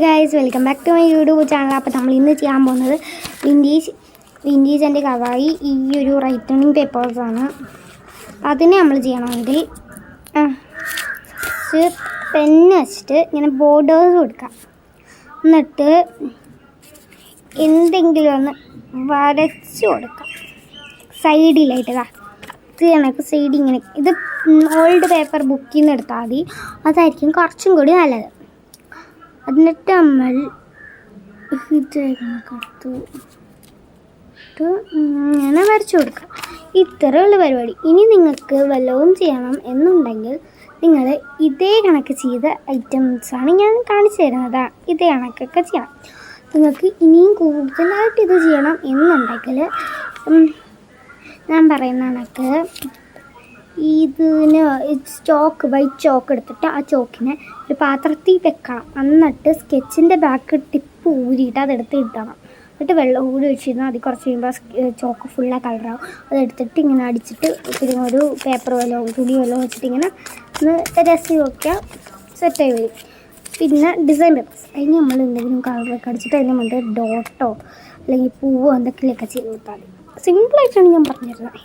Guys welcome back to my YouTube channel. അപ്പോൾ നമ്മൾ ഇന്ന് ചെയ്യാൻ പോകുന്നത് വിൻറ്റേജ് ആൻഡ് കവായി ഈ ഒരു റൈറ്റണിങ് പേപ്പേഴ്സാണ്. അതിന് നമ്മൾ ചെയ്യണമെങ്കിൽ പെന്ന് വെച്ചിട്ട് ഇങ്ങനെ ബോർഡേഴ്സ് കൊടുക്കാം. എന്നിട്ട് എന്തെങ്കിലും ഒന്ന് വരച്ച് കൊടുക്കാം സൈഡിലായിട്ട്. ഇത് കണക്ക് സൈഡ് ഇങ്ങനെ. ഇത് ഓൾഡ് പേപ്പർ ബുക്കിൽ നിന്ന് എടുത്താൽ മതി, അതായിരിക്കും കുറച്ചും കൂടി നല്ലത്. എന്നിട്ട് നമ്മൾ ഇതെടുത്ത് ഇങ്ങനെ വരച്ചു കൊടുക്കുക. ഇത്രയുള്ള പരിപാടി. ഇനി നിങ്ങൾക്ക് വല്ലതും ചെയ്യണം എന്നുണ്ടെങ്കിൽ നിങ്ങൾ ഇതേ കണക്ക് ചെയ്ത ഐറ്റംസാണ് ഞാൻ കാണിച്ചു തരുന്നത്. ഇതേ കണക്കൊക്കെ ചെയ്യണം. നിങ്ങൾക്ക് ഇനിയും കൂടുതലായിട്ട് ഇത് ചെയ്യണം എന്നുണ്ടെങ്കിൽ ഞാൻ പറയുന്ന കണക്ക് ഇതിന് വൈറ്റ് ചോക്ക് എടുത്തിട്ട് ആ ചോക്കിനെ ഒരു പാത്രത്തിൽ വെക്കണം. എന്നിട്ട് സ്കെച്ചിൻ്റെ ബാക്ക് ടിപ്പ് ഊരിയിട്ട് അതെടുത്ത് ഇടണം. എന്നിട്ട് വെള്ളം കൂടി ഒഴിച്ചിരുന്നാൽ അതിൽ കുറച്ച് കഴിയുമ്പോൾ ചോക്ക് ഫുള്ളാக കളറാവും. അതെടുത്തിട്ട് ഇങ്ങനെ അടിച്ചിട്ട് പിന്നെ ഒരു പേപ്പർ വല്ലോ തുണി വല്ലോ വെച്ചിട്ട് ഇങ്ങനെ ഒന്ന് രസി നോക്കിയാൽ സെറ്റായി വരും. പിന്നെ ഡിസൈൻ പേപ്പേഴ്സ് അതിന് നമ്മൾ എന്തെങ്കിലും കളറൊക്കെ അടിച്ചിട്ട് അതിന് മുന്നേ ഡോട്ടോ അല്ലെങ്കിൽ പൂവോ എന്തൊക്കെയൊക്കെ ചെയ്ത് കൊടുത്താൽ മതി. സിമ്പിളായിട്ടാണ് ഞാൻ പറഞ്ഞിരുന്നത്.